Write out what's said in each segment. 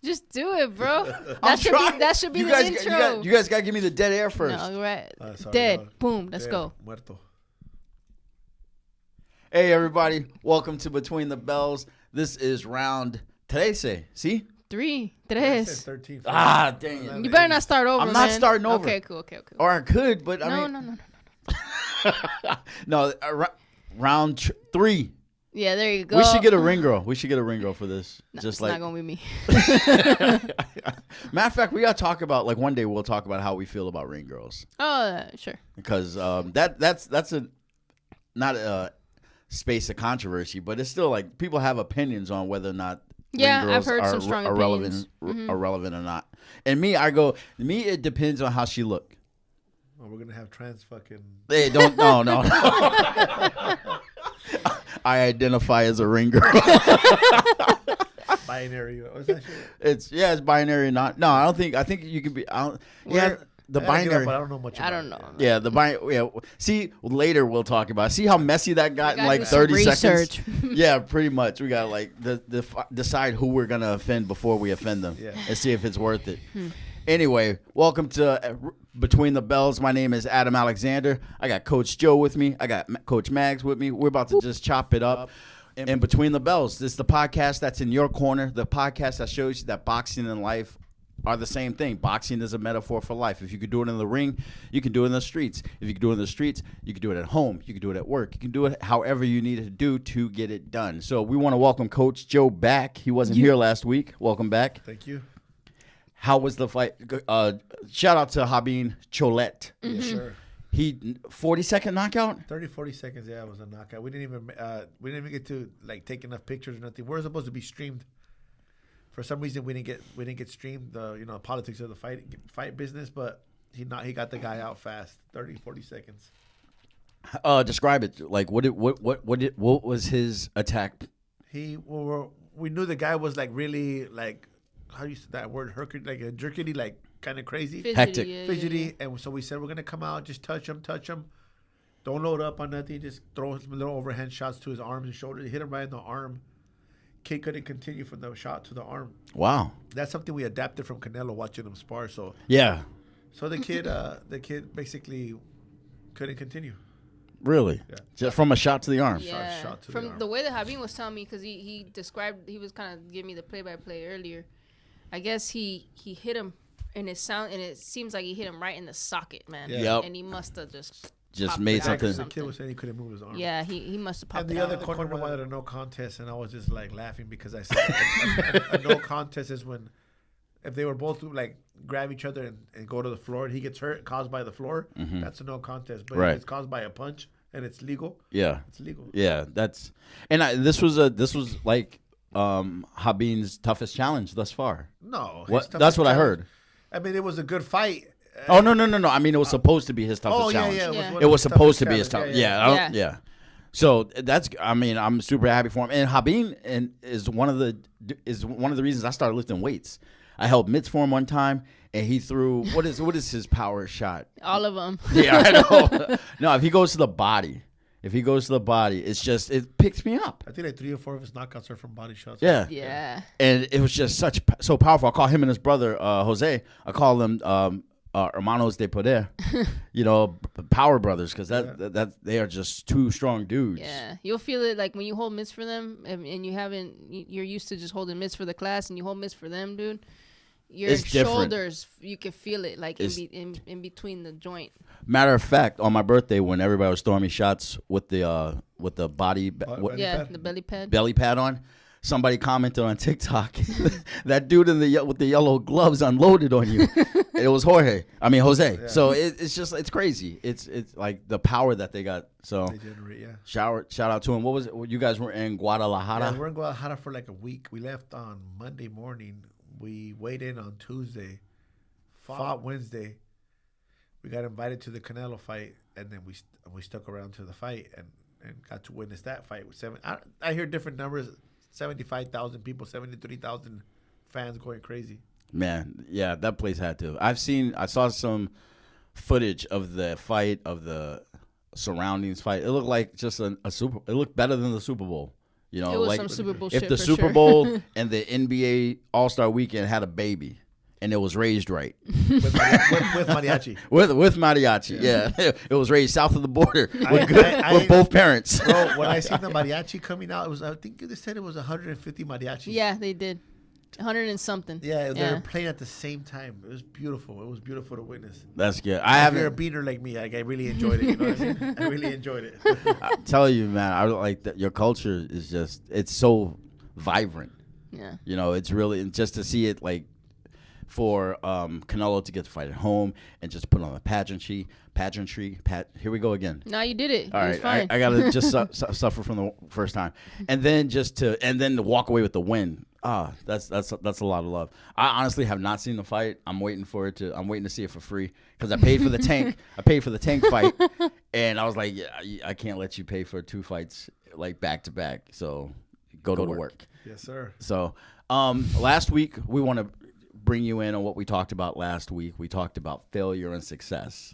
Just do it, bro. That should be the intro. You guys gotta give me the dead air first. No, right. Dead. No. Boom. Let's go. Muerto. Hey, everybody. Welcome to Between the Bellz. This is round 13. See? 3. 13. Ah, dang it. You better not start over, I'm not starting over. Okay, cool. Or I could, but I mean... No, round 3. Yeah, there you go. We should get a ring girl. For this. No, just it's like not gonna be me. Matter of fact, we gotta talk about one day we'll talk about how we feel about ring girls. Oh, sure. Because that's not a space of controversy, but it's still like people have opinions on whether or not ring girls I've heard some strong opinions. Are relevant or not. And it depends on how she look. Oh, we're gonna have trans fucking. Hey, don't no. I identify as a ring girl. Binary. What's that shit? It's binary. Not. No, I think you could be. The binary. But I don't know much. I don't know. Yeah, the binary. Yeah. See, later we'll talk about it. See how messy that got in like 30 seconds. Yeah, pretty much. We got like decide who we're gonna offend before we offend them, and see if it's worth it. Anyway, welcome to Between the Bellz. My name is Adam Alexander. I got Coach Joe with me. I got Coach Mags with me. We're about to just chop it up. And Between the Bellz, this is the podcast that's in your corner, the podcast that shows you that boxing and life are the same thing. Boxing is a metaphor for life. If you could do it in the ring, you can do it in the streets. If you can do it in the streets, you can do it at home. You can do it at work. You can do it however you need to do to get it done. So we want to welcome Coach Joe back. He wasn't here last week. Welcome back. Thank you. How was the fight? Shout out to Habib Cholet. Yes, sir. He 40-second knockout. 40 seconds. Yeah, it was a knockout. We didn't even get to like take enough pictures or nothing. We're supposed to be streamed. For some reason, we didn't get streamed. The politics of the fight business, but he got the guy out fast. 40 seconds. Describe it. Like what was his attack? We knew the guy was like really like. How do you say that word? Hercules, like a jerkety, like kind of crazy, hectic, fidgety. And so we said we're gonna come out, just touch him. Don't load up on nothing. Just throw some little overhand shots to his arms and shoulders. Hit him right in the arm. Kid couldn't continue from the shot to the arm. Wow, that's something we adapted from Canelo watching him spar. So yeah. So the kid basically couldn't continue. Really? Yeah. Just from a shot to the arm. Yeah. Shot to from the arm. The way that Habib was telling me, because he described, he was kind of giving me the play-by-play earlier. I guess he hit him, and it seems like he hit him right in the socket, man. Yeah. Yep. And he must have just made something. The kid was saying he couldn't move his arm. Yeah, he must have popped. And the other corner wanted a no contest, and I was just like laughing because I said a no contest is when if they were both like grab each other and go to the floor, and he gets hurt caused by the floor. Mm-hmm. That's a no contest. But if it's caused by a punch and it's legal, it's legal. Yeah, this was like. Habib's toughest challenge thus far. No, that's what I heard. I mean, it was a good fight. Oh no! I mean, it was supposed to be his toughest challenge. It was supposed to be his toughest. Yeah. So that's. I mean, I'm super happy for him. And Habib is one of the reasons I started lifting weights. I held mitts for him one time, and he threw what is his power shot? All of them. Yeah, I know. No, if he goes to the body. It's just, it picks me up. I think like 3 or 4 of his knockouts are from body shots. Yeah. Yeah. And it was just so powerful. I call him and his brother, Jose. I call them hermanos de poder, power brothers, because they are just two strong dudes. Yeah. You'll feel it like when you hold mitts for them and you're used to just holding mitts for the class and you hold mitts for them, dude. Your shoulders, you can feel it like in between the joint. Matter of fact, on my birthday, when everybody was throwing me shots with the body, the belly pad on, somebody commented on TikTok, that dude with the yellow gloves unloaded on you. It was Jose. Yeah. So it's crazy. It's like the power that they got. So they generate, shout out to him. What was it? You guys were in Guadalajara? Yeah, we're in Guadalajara for like a week. We left on Monday morning. We weighed in on Tuesday, fought Wednesday. We got invited to the Canelo fight, and then we stuck around to the fight and got to witness that fight with I hear different numbers: 75,000 people, 73,000 fans going crazy. Man, yeah, that place had to. I saw some footage of the fight, of the surroundings fight. It looked like just it looked better than the Super Bowl. You know, it was like some Super Bowl if shit the for Super sure. Bowl and the NBA All-Star Weekend had a baby and it was raised right. with mariachi. With mariachi, yeah. It was raised south of the border with both parents. Bro, when I seen the mariachi coming out, I think they said it was 150 mariachis. Yeah, they did. 100 and something. Yeah, they were playing at the same time. It was beautiful. It was beautiful to witness. That's good. If you're a beaner like me, I really enjoyed it. You know what I mean? I really enjoyed it. I tell you, man, I like that. Your culture is it's so vibrant. Yeah. You know, it's really, and just to see it like for Canelo to get to fight at home and just put on a pageantry. Here we go again. No, you did it. All right, fine. I gotta just suffer from the first time, and then to walk away with the win. That's a lot of love. I honestly have not seen the fight. I'm waiting to see it for free because I paid for the tank. I paid for the tank fight, and I was like, yeah, I can't let you pay for 2 fights like back to back. So go to work. Yes, sir. So last week we want to bring you in on what we talked about last week. We talked about failure and success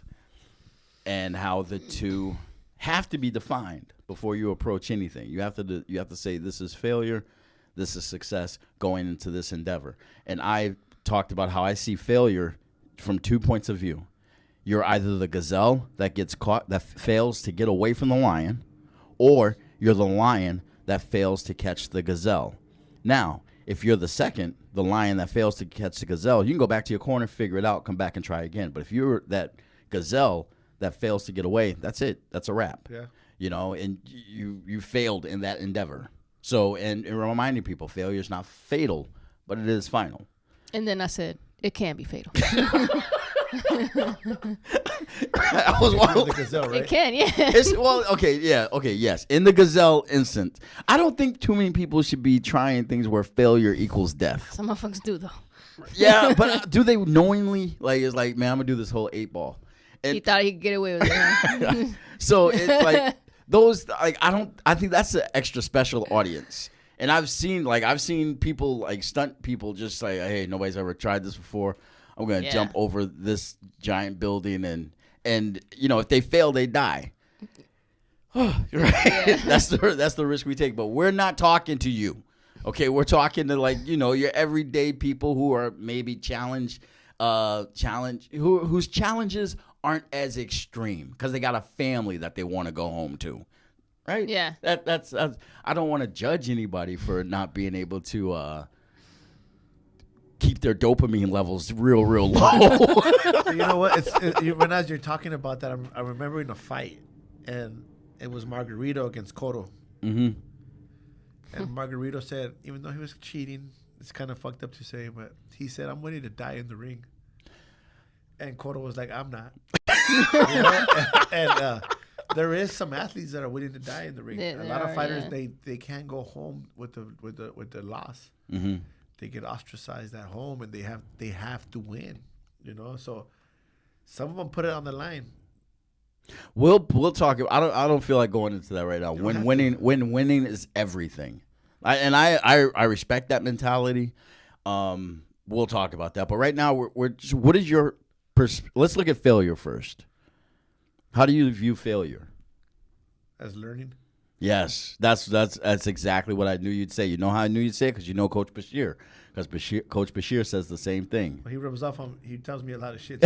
and how the two have to be defined before you approach anything. You have to say this is failure. This is success going into this endeavor. And I talked about how I see failure from 2 points of view. You're either the gazelle that gets caught, that fails to get away from the lion, or you're the lion that fails to catch the gazelle. Now, if you're the second, the lion that fails to catch the gazelle, you can go back to your corner, figure it out, come back and try again. But if you're that gazelle that fails to get away, that's it. That's a wrap. Yeah. You know, and you failed in that endeavor. So, and reminding people, failure is not fatal, but it is final. And then I said, it can be fatal. I was the gazelle, right? It can, yeah. Yes. In the gazelle instance, I don't think too many people should be trying things where failure equals death. Some motherfuckers do, though. Yeah, but do they knowingly, it's like, man, I'm going to do this whole 8 ball. And he thought he could get away with it. Huh? So it's like, those, I think that's an extra special audience. And I've seen people, stunt people just say, hey, nobody's ever tried this before. I'm going to jump over this giant building. And if they fail, they die. Right? Yeah. That's the risk we take. But we're not talking to you. Okay, we're talking to your everyday people who are maybe whose challenges aren't as extreme because they got a family that they want to go home to, right? Yeah. That's I don't want to judge anybody for not being able to keep their dopamine levels real low. You know what? When as you're talking about that, I'm remembering a fight, and it was Margarito against Cotto. Mm-hmm. And Margarito said, even though he was cheating, it's kind of fucked up to say, but he said, I'm ready to die in the ring. And Cotto was like, I'm not. And there is some athletes that are willing to die in the ring. A lot of fighters, they can't go home with the loss. Mm-hmm. They get ostracized at home, and they have to win. So some of them put it on the line. We'll talk. I don't feel like going into that right now. When winning is everything, I respect that mentality. We'll talk about that. But right now, what is your let's look at failure first. How do you view failure? As learning. Yes, that's exactly what I knew you'd say. You know how I knew you'd say it? Because you know Coach Bashir. Because Coach Bashir says the same thing. Well, he rubs off on. He tells me a lot of shit.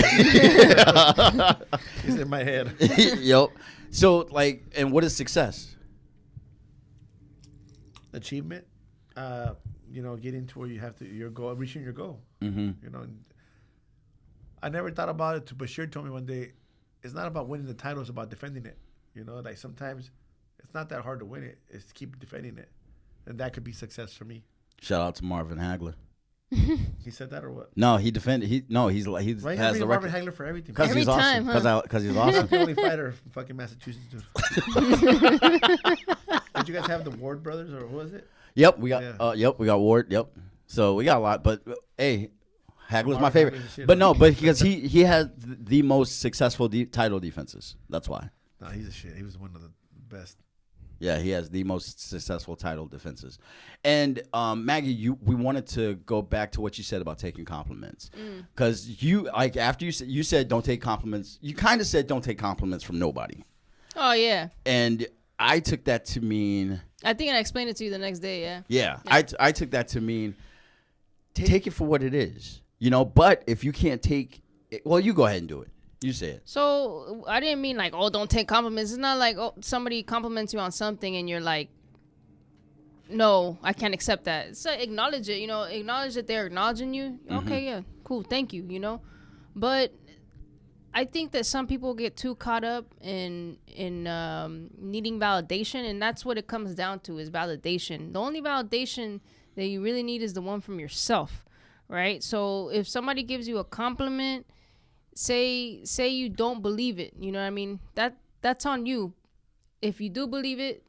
He's in my head. Yep. So, and what is success? Achievement. Getting to where you have to your goal, reaching your goal. Mm-hmm. I never thought about it. Bashir told me one day, it's not about winning the title; it's about defending it. Sometimes it's not that hard to win it; it's keep defending it, and that could be success for me. Shout out to Marvin Hagler. He said that or what? No, he defended. He has the Marvin Hagler for everything. Because he's awesome. Because he's awesome. He's the only fighter from fucking Massachusetts, dude. Did you guys have the Ward brothers or who was it? Yep, we got. We got Ward. Yep. So we got a lot, but hey, Hagler's my favorite. But no, because he had the most successful title defenses. That's why. No, he's a shit. He was one of the best. Yeah, he has the most successful title defenses. And Maggie, we wanted to go back to what you said about taking compliments, because after you said don't take compliments, you kind of said don't take compliments from nobody. Oh yeah. And I took that to mean I think I explained it to you the next day. Yeah. I took that to mean take it for what it is, you know. But if you can't take it, well, you go ahead and do it. You say it. So I didn't mean like, oh, don't take compliments. It's not like, oh, somebody compliments you on something and you're like, no, I can't accept that. So acknowledge it, you know, acknowledge that they're acknowledging you. Mm-hmm. Okay, yeah, cool, thank you, you know. But I think that some people get too caught up in needing validation, and that's what it comes down to, is validation. The only validation that you really need is the one from yourself, right? So if somebody gives you a compliment, say you don't believe it, you know what I mean? That's on you. If you do believe it,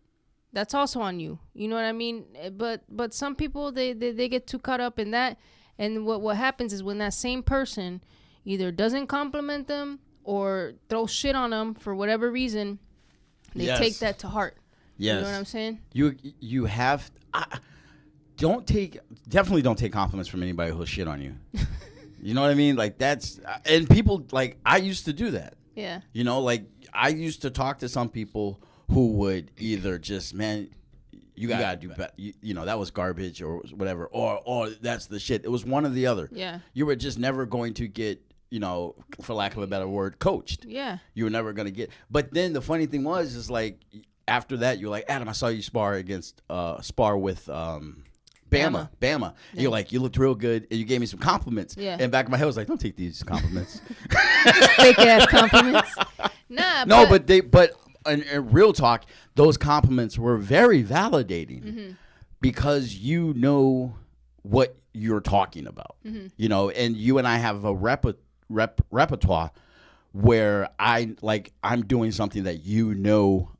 that's also on you. You know what I mean? But some people, they get too caught up in that, and what happens is when that same person either doesn't compliment them or throw shit on them for whatever reason, they take that to heart. Yes. You know what I'm saying? You have definitely don't take compliments from anybody who'll shit on you. You know what I mean? Like, that's, and people, like, I used to do that. Yeah. You know, like, I used to talk to some people who would either just, man, you gotta do better. You know, that was garbage or whatever, or that's the shit. It was one or the other. Yeah. You were just never going to get, you know, for lack of a better word, coached. Yeah. You were never gonna get. But then the funny thing was, is like, after that, you're like, Adam, I saw you spar with Bama. Yeah. You're like, you looked real good, and you gave me some compliments. Yeah. And back in my head, I was like, don't take these compliments. Fake ass compliments. Nah. No, but in real talk, those compliments were very validating because you know what you're talking about. Mm-hmm. You know, and you and I have a repertoire where I'm doing something that you know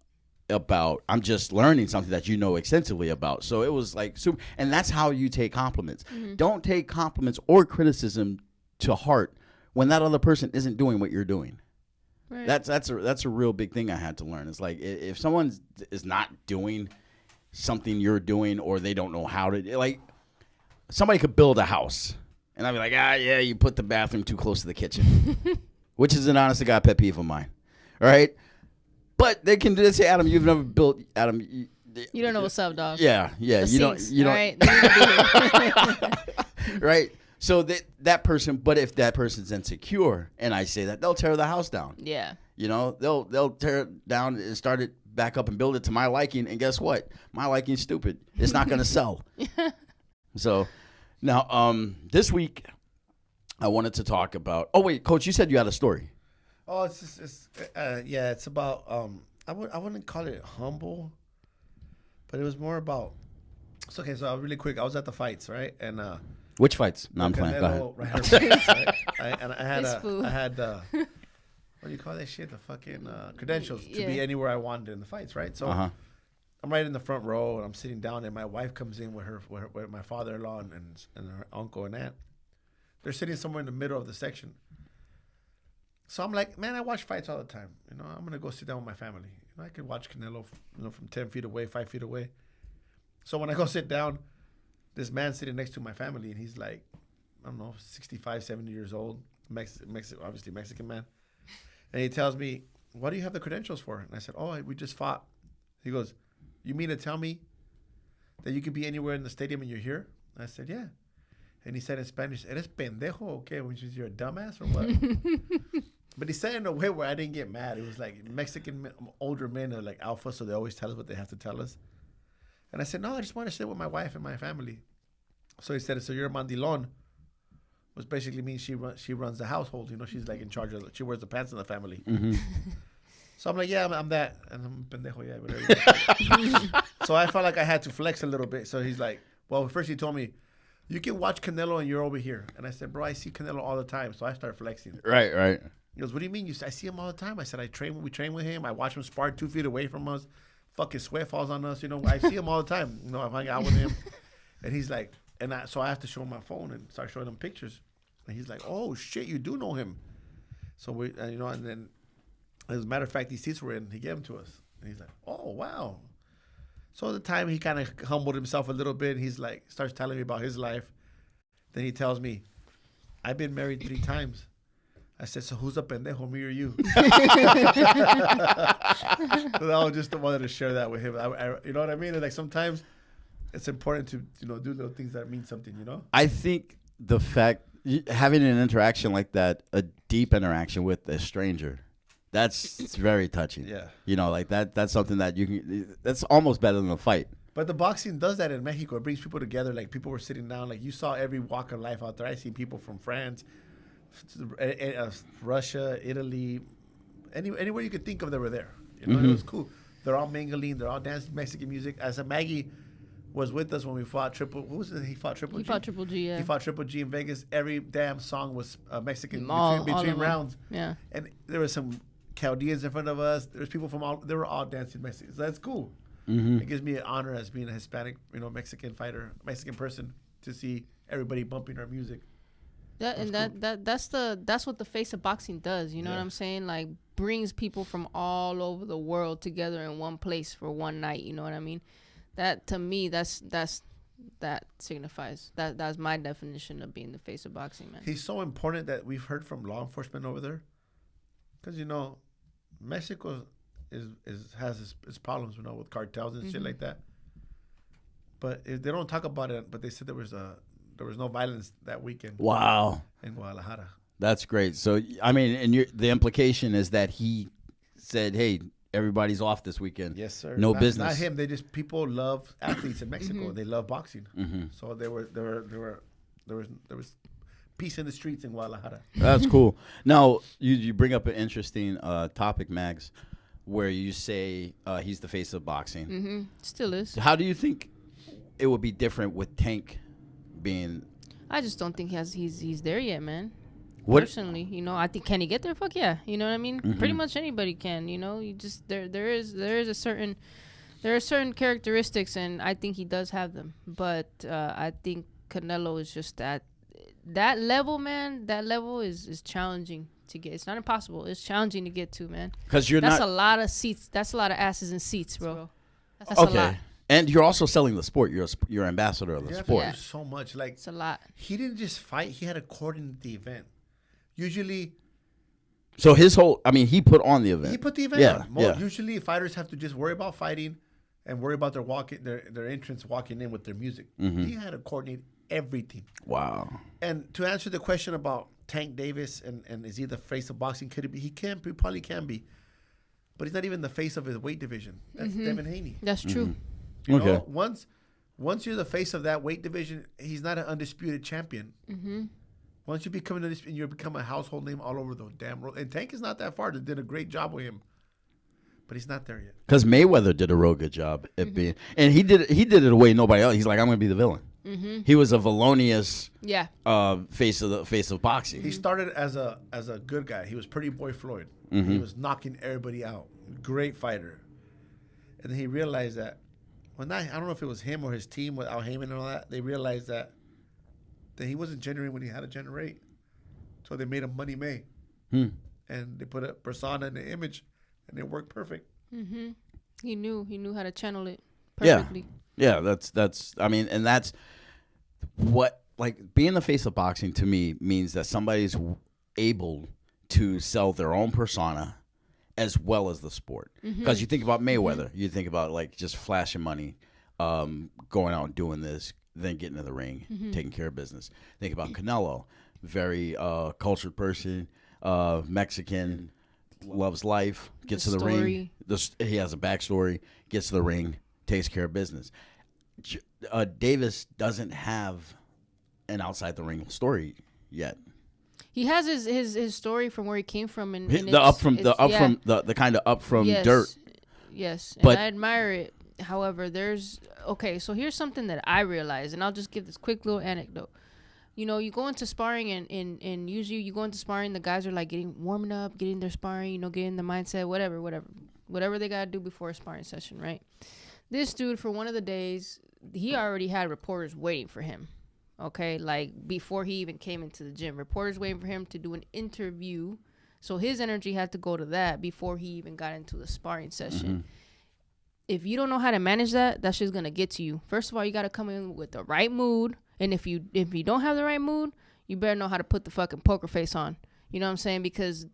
about. I'm just learning something that you know extensively about. So it was like super, and that's how you take compliments. Mm-hmm. Don't take compliments or criticism to heart when that other person isn't doing what you're doing. Right. That's a real big thing I had to learn. It's like, if someone is not doing something you're doing, or they don't know how to, like, somebody could build a house and I'd be like, yeah, you put the bathroom too close to the kitchen, which is an honest to God pet peeve of mine. All right. But they can say, Adam, you've never built, Adam. You don't know what's up, dog. Yeah. You don't. Right. Right. So that person, but if that person's insecure and I say that, they'll tear the house down. Yeah. You know, they'll tear it down and start it back up and build it to my liking. And guess what? My liking's stupid. It's not going to sell. So now, this week I wanted to talk about, oh wait, Coach, you said you had a story. Oh, it's about, I wouldn't call it humble, but it was more about, it's okay. So really quick, I was at the fights, right? And, which fights? No, I'm playing. Go ahead. Right? And I had what do you call that shit? The fucking credentials to be anywhere I wanted in the fights, right? So I'm right in the front row, and I'm sitting down, and my wife comes in with my father-in-law and her uncle and aunt. They're sitting somewhere in the middle of the section. So I'm like, man, I watch fights all the time. You know, I'm gonna go sit down with my family. You know, I can watch Canelo, from 10 feet away, 5 feet away. So when I go sit down, this man sitting next to my family, and he's like, I don't know, 65, 70 years old, obviously Mexican man. And he tells me, what do you have the credentials for? And I said, oh, we just fought. He goes, you mean to tell me that you could be anywhere in the stadium and you're here? And I said, yeah. And he said in Spanish, ¿Eres pendejo o qué? Which is, you're a dumbass or what? But he said it in a way where I didn't get mad. It was like Mexican older men are like alpha, so they always tell us what they have to tell us. And I said, no, I just want to sit with my wife and my family. So he said, so you're a mandilon, which basically means she runs the household. You know, she's like in charge of, she wears the pants in the family. Mm-hmm. So I'm like, yeah, I'm that. And I'm pendejo, yeah. Whatever. So I felt like I had to flex a little bit. So he's like, well, first he told me, you can watch Canelo and you're over here. And I said, bro, I see Canelo all the time. So I start flexing. Right. He goes, what do you mean? I see him all the time. I said, we train with him. I watch him spar 2 feet away from us. Fucking sweat falls on us. You know, I see him all the time. You know, I hang out with him. And he's like, so I have to show him my phone and start showing him pictures. And he's like, oh, shit, you do know him. So we, and then as a matter of fact, these seats were in, he gave them to us. And he's like, oh, wow. So at the time, he kind of humbled himself a little bit. He's like, starts telling me about his life. Then he tells me, I've been married 3 times. I said, so who's a pendejo, me or you? So I was just wanted to share that with him. You know what I mean? And like sometimes it's important to do little things that mean something. I think the fact having an interaction like that, a deep interaction with a stranger, it's very touching. Yeah. Like that. That's something that that's almost better than a fight. But the boxing does that in Mexico. It brings people together. Like people were sitting down. Like you saw every walk of life out there. I see people from France, Russia, Italy, anywhere you could think of, they were there. It was cool. They're all mingling. They're all dancing Mexican music. As Maggie was with us when we fought Triple. What was it? He fought Triple G. He fought Triple G. Yeah. He fought Triple G in Vegas. Every damn song was Mexican between rounds. Yeah. And there were some Chaldeans in front of us. There was people from all. They were all dancing Mexican. So that's cool. Mm-hmm. It gives me an honor as being a Hispanic, Mexican fighter, Mexican person, to see everybody bumping our music. That's what the face of boxing does. You know what I'm saying? Like brings people from all over the world together in one place for one night. You know what I mean? That to me, that signifies that's my definition of being the face of boxing, man. He's so important that we've heard from law enforcement over there, because Mexico has its problems, with cartels and shit like that. But they don't talk about it. But they said there was no violence that weekend. Wow. In Guadalajara. That's great. So I mean, and the implication is that he said, "Hey, everybody's off this weekend." Yes, sir. No business. Not him. People love athletes in Mexico. They love boxing. So there was peace in the streets in Guadalajara. That's cool. Now you bring up an interesting topic, Mags, where you say he's the face of boxing. Mm-hmm. Still is. How do you think it would be different with Tank being? I just don't think he's there yet, man. What? Personally, I think, can he get there? Fuck yeah. You know what I mean? Mm-hmm. Pretty much anybody can. You just there are certain characteristics, and I think he does have them. But I think Canelo is just that level, man. That level is challenging to get. It's not impossible. It's challenging to get to, man. Because that's a lot of seats. That's a lot of asses in seats, bro. That's okay. a lot. And you're also selling the sport. You're ambassador of the sport. Yeah. So much. Like, it's a lot. He didn't just fight. He had to coordinate the event. Usually. So he put on the event. He put the event on. Usually fighters have to just worry about fighting and worry about their entrance walking in with their music. Mm-hmm. He had to coordinate everything. Wow. And to answer the question about Tank Davis and is he the face of boxing? Could he be? He probably can be. But he's not even the face of his weight division. That's Devin Haney. That's true. Mm-hmm. Once you're the face of that weight division, he's not an undisputed champion. Mm-hmm. Once you become you become a household name all over the damn world. And Tank is not that far. They did a great job with him, but he's not there yet. Because Mayweather did a real good job at being, and he did it the way nobody else. He's like, I'm going to be the villain. Mm-hmm. He was a villainous face of boxing. He started as a good guy. He was Pretty Boy Floyd. Mm-hmm. He was knocking everybody out. Great fighter. And then he realized that I don't know if it was him or his team with Al Heyman and all that. They realized that he wasn't generating when he had to generate. So they made him Money May. And they put a persona in the image, and it worked perfect. Mm-hmm. He knew how to channel it perfectly. Yeah, that's I mean, and that's what, like, being the face of boxing to me means that somebody's able to sell their own persona as well as the sport. Because you think about Mayweather, you think about like just flashing money, going out and doing this, then getting in the ring, taking care of business. Think about Canelo, very cultured person, Mexican, loves life, gets to the ring. He has a backstory, gets to the ring, takes care of business. Davis doesn't have an outside the ring story yet. He has his story from where he came from, and the kind of up from dirt. Yes, and I admire it. However, so here's something that I realized, and I'll just give this quick little anecdote. You go into sparring, and usually you go into sparring, the guys are like warming up, getting their sparring, getting the mindset, whatever they gotta do before a sparring session, right? This dude, for one of the days, he already had reporters waiting for him. Okay, like before he even came into the gym, reporters waiting for him to do an interview. So his energy had to go to that before he even got into the sparring session. Mm-hmm. If you don't know how to manage that shit's gonna get to you. First of all, you gotta come in with the right mood, and if you don't have the right mood, you better know how to put the fucking poker face on You know what I'm saying? Because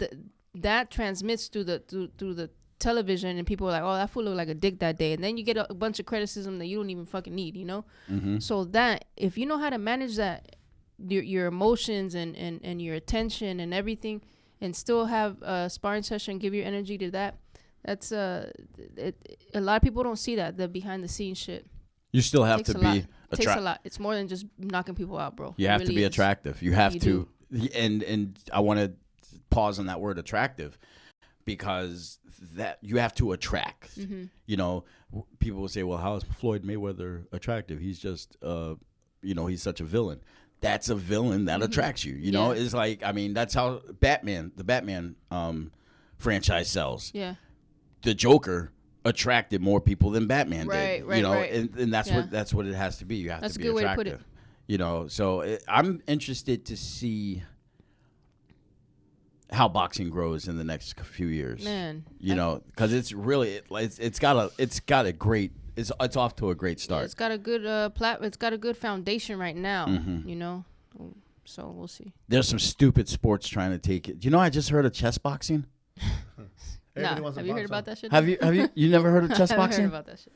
that transmits through the television, and people are like, oh, that fool looked like a dick that day, and then you get a bunch of criticism that you don't even fucking need, you know. So that if you know how to manage that, your emotions and your attention and everything, and still have a sparring session, give your energy to that, that's a lot of people don't see that, the behind the scenes shit. You still have to be It takes a lot. It's more than just knocking people out, bro. You have to be attractive. You have to, and I want to pause on that word attractive, because that you have to attract. You know, people will say, well, how is Floyd Mayweather attractive? He's just, he's such a villain. That's a villain that attracts you. You know, it's like, I mean, that's how the Batman franchise sells. Yeah. The Joker attracted more people than Batman did. Right, and that's what it has to be. You have to be attractive. That's a good way to put it. You know, so I'm interested to see how boxing grows in the next few years. Man, you know, because it's really it's got a great. It's off to a great start. Yeah, it's got a good it's got a good foundation right now. You know, so we'll see. There's some stupid sports trying to take it. You know, I just heard of chess boxing. Nah, have you heard about that shit? Have you never heard of chess boxing? I haven't heard about that shit.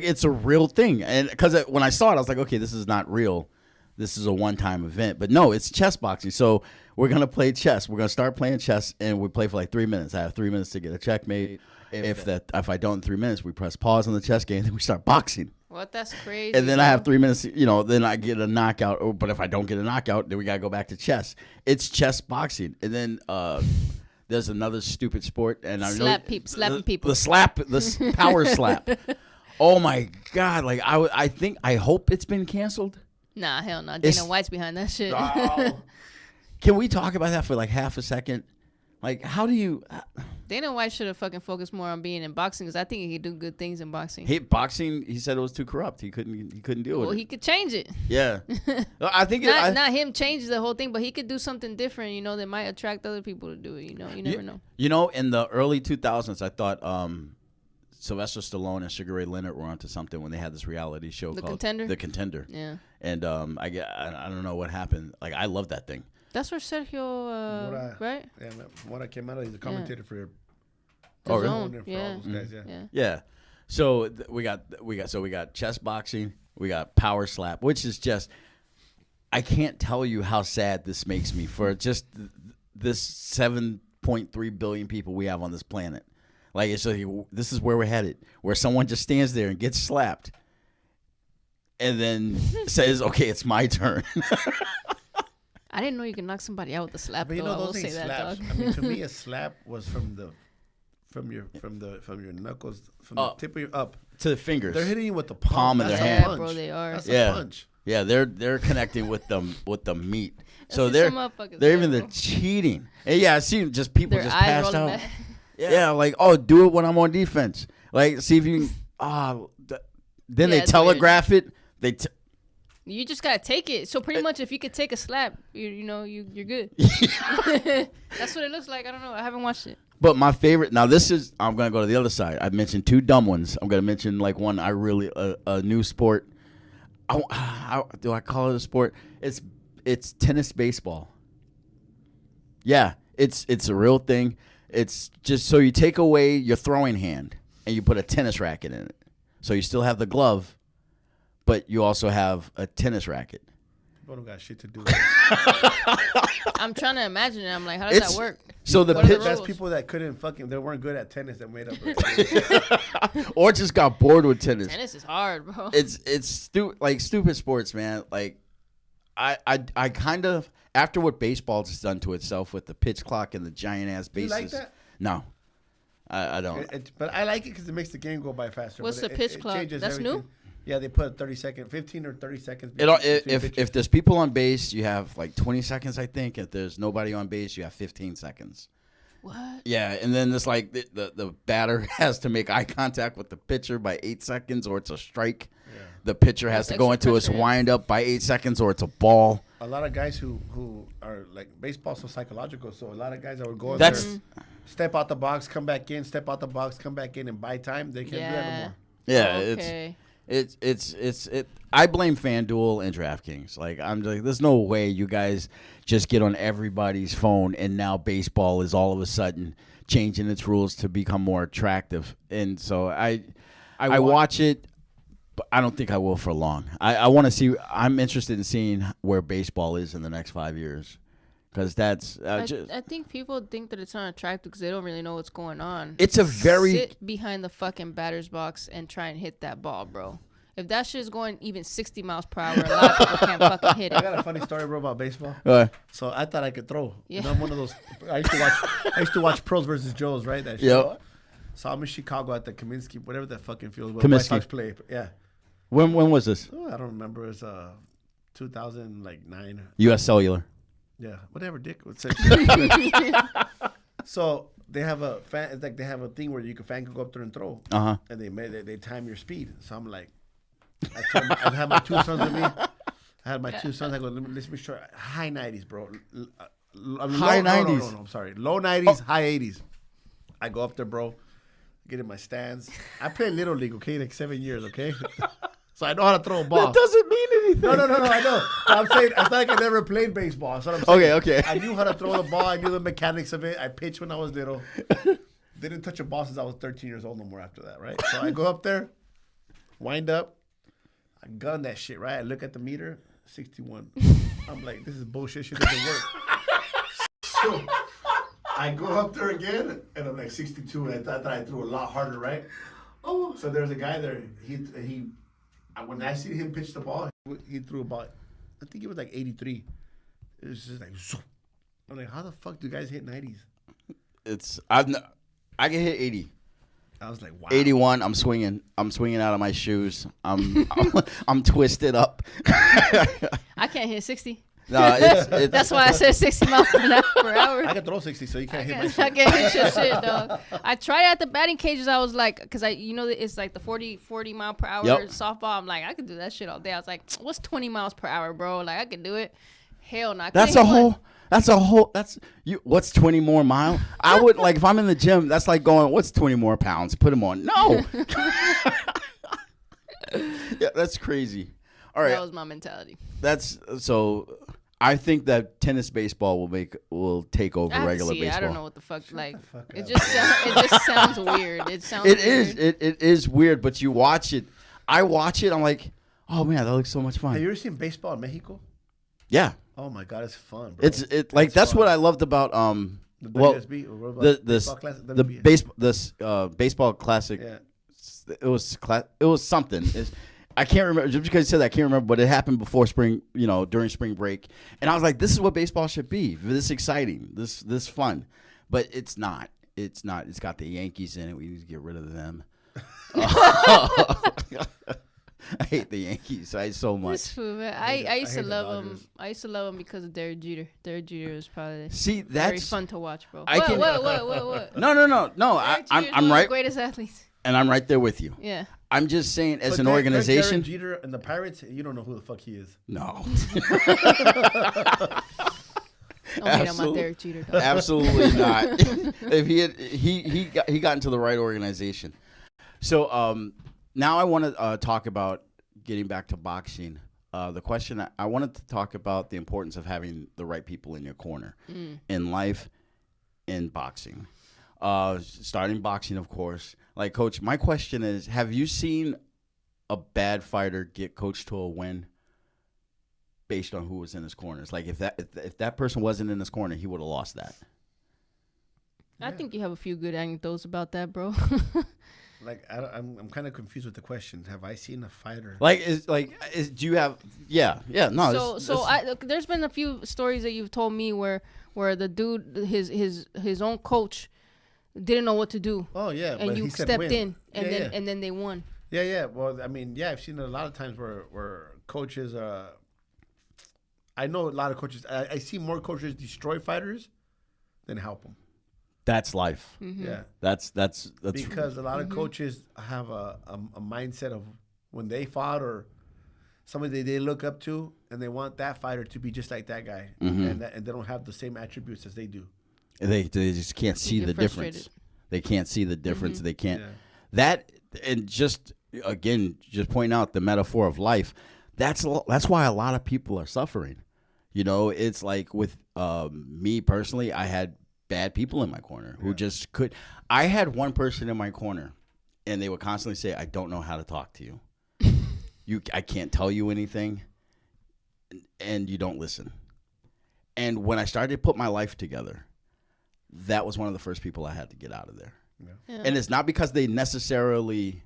It's a real thing, and because when I saw it, I was like, okay, this is not real. This is a one-time event, but no, it's chess boxing. So we're gonna play chess. We're gonna start playing chess, and we play for like 3 minutes. I have 3 minutes to get a checkmate. If I don't in 3 minutes, we press pause on the chess game, then we start boxing. What? That's crazy. And then I have 3 minutes, then I get a knockout. But if I don't get a knockout, then we gotta go back to chess. It's chess boxing, and then there's another stupid sport, and slapping people. The power slap. Oh my God! Like I hope it's been canceled. Nah, hell no. Dana White's behind that shit. Oh. Can we talk about that for like half a second? Like, how do you? Dana White should have fucking focused more on being in boxing, because I think he could do good things in boxing. Boxing, he said it was too corrupt. He couldn't deal with it. Well, he could change it. Yeah, I think not him change the whole thing, but he could do something different. That might attract other people to do it. You never know. In the early 2000s, I thought Sylvester Stallone and Sugar Ray Leonard were onto something when they had this reality show called The Contender. Yeah. And I don't know what happened. Like, I love that thing. That's where Sergio, right? Yeah, Mora came out. He's a commentator for. Oh, really? Yeah. So we got chess boxing. We got power slap, which is just. I can't tell you how sad this makes me for just this 7.3 billion people we have on this planet. Like, this is where we're headed, where someone just stands there and gets slapped, and then says, "Okay, it's my turn." I didn't know you could knock somebody out with a slap. But those things slaps. I mean, to me, a slap was from your knuckles, from the tip of your up to the fingers. They're hitting you with the palm of their hand. Yeah, bro, they are. That's a punch. Yeah, they're connecting with the meat. So they're cheating. And yeah, I see just people just passed out. Yeah, like, oh, do it when I'm on defense. Like, see if you can. Then they telegraph it. You just gotta take it. So pretty much, if you could take a slap, you're good. That's what it looks like. I don't know. I haven't watched it. But my favorite. Now I'm gonna go to the other side. I mentioned two dumb ones. I'm gonna mention like one I really a new sport. Do I call it a sport? It's tennis baseball. Yeah, it's a real thing. It's just so you take away your throwing hand and you put a tennis racket in it. So you still have the glove, but you also have a tennis racket. People don't got shit to do. I'm trying to imagine it. I'm like, how does that work? So that's people that they weren't good at tennis that made up. Or just got bored with tennis. Tennis is hard, bro. It's stupid sports, man. Like I kind of, after what baseball has done to itself with the pitch clock and the giant ass bases. You like that? No, I don't. But I like it because it makes the game go by faster. What's the pitch clock? That's everything. New? Yeah, they put 15 or 30 seconds. If there's people on base, you have like 20 seconds, I think. If there's nobody on base, you have 15 seconds. What? Yeah, and then it's like the batter has to make eye contact with the pitcher by 8 seconds, or it's a strike. Yeah. The pitcher has to go into his windup by 8 seconds, or it's a ball. A lot of guys who are like, baseball's so psychological, so a lot of guys that would go in there, step out the box, come back in, step out the box, come back in, and buy time, they can't do that anymore. Yeah, I blame FanDuel and DraftKings. Like I'm like, there's no way you guys just get on everybody's phone and now baseball is all of a sudden changing its rules to become more attractive. And so I watch it, but I don't think I will for long. I want to see. I'm interested in seeing where baseball is in the next 5 years. Because that's I think people think that it's not attractive because they don't really know what's going on. It's a very sit behind the fucking batter's box and try and hit that ball, bro. If that shit is going even 60 miles per hour, a lot of people can't fucking hit it. I got a funny story, bro, about baseball. So I thought I could throw. Yeah. You know, I'm one of those. I used to watch Pros versus Joes, right? That shit. Yep. So I'm in Chicago at the Kaminsky, whatever that fucking field was. Kaminsky. White Sox play. Yeah. When was this? Oh, I don't remember. It was 2009. U.S. Cellular. Yeah, whatever, Dick. So they have a fan. It's like they have a thing where you can go up there and throw. And they time your speed. So I'm like, I had my two sons with me. I go, let's be sure. High 90s, bro. High 90s. No, I'm sorry. Low 90s, high 80s. I go up there, bro. Get in my stands. I played Little League, okay, like 7 years, okay. So I know how to throw a ball. That doesn't mean anything. No, I know. I'm saying it's not like I never played baseball. That's what I'm saying. Okay. I knew how to throw the ball. I knew the mechanics of it. I pitched when I was little. Didn't touch a ball since I was 13 years old no more after that, right? So I go up there, wind up. I gun that shit, right? I look at the meter, 61. I'm like, this is bullshit. Shit doesn't work. So I go up there again, and I'm like 62, and I thought that I threw a lot harder, right? Oh, so there's a guy there. When I see him pitch the ball, he threw about, I think it was like 83. It was just like, zoom. I'm like, how the fuck do guys hit 90s? I can hit 80. I was like, wow. 81. I'm swinging out of my shoes. I'm twisted up. I can't hit 60. No, it's That's why I said 60 miles per hour. I can throw 60, so you can't hit my shit. I can't hit your shit, dog. I tried at the batting cages. I was like, because it's like the 40 mile per hour softball. I'm like, I could do that shit all day. I was like, what's 20 miles per hour, bro? Like, I could do it. Hell no. What's 20 more miles? I would, like, if I'm in the gym, that's like going, what's 20 more pounds? Put them on. No. Yeah, that's crazy. All right. That was my mentality. I think that tennis baseball will take over regular baseball. I don't know what the fuck. Like, it just sounds weird. It is weird, but you watch it. I watch it. I'm like, oh man, that looks so much fun. Have you ever seen baseball in Mexico? Yeah. Oh my god, it's fun, bro. That's what I loved about the WSB, or the baseball classic. Yeah. It was something. I can't remember, just because you said that, I can't remember, but it happened before spring, during spring break. And I was like, this is what baseball should be. This exciting, this fun. But it's not. It's not. It's got the Yankees in it. We need to get rid of them. I hate the Yankees so much. This fool, man. I used to love them. I used to love them because of Derek Jeter. Derek Jeter was probably very fun to watch, bro. What? No. I'm one right. of the greatest athletes. And I'm right there with you. Yeah. I'm just saying, as an organization, Derek Jeter and the Pirates, you don't know who the fuck he is. No. Don't hate on my Derek Jeter. Dog. Absolutely not. If he got into the right organization. So now I want to talk about getting back to boxing. The question I wanted to talk about the importance of having the right people in your corner in life, in boxing. Starting boxing, of course. Like, Coach, my question is, have you seen a bad fighter get coached to a win based on who was in his corners? Like, if that person wasn't in his corner, he would have lost that. I think you have a few good anecdotes about that, bro. Like, I'm kind of confused with the question. Have I seen a fighter? Do you have? Yeah, no. There's been a few stories that you've told me where the dude, his own coach, didn't know what to do. Oh yeah, and you stepped in, and then they won. Yeah. Well, I mean, yeah, I've seen it a lot of times where coaches. I know a lot of coaches. I see more coaches destroy fighters than help them. That's life. Mm-hmm. Yeah, that's because a lot of coaches have a mindset of when they fought or somebody they look up to, and they want that fighter to be just like that guy, and they don't have the same attributes as they do. They just can't see the difference. They can't see the difference. They can't. That, and just again, just point out the metaphor of life. That's why a lot of people are suffering. You know, it's like with me personally, I had bad people in my corner who just could. I had one person in my corner, and they would constantly say, "I don't know how to talk to you. I can't tell you anything, and you don't listen." And when I started to put my life together, that was one of the first people I had to get out of there. Yeah. And it's not because they necessarily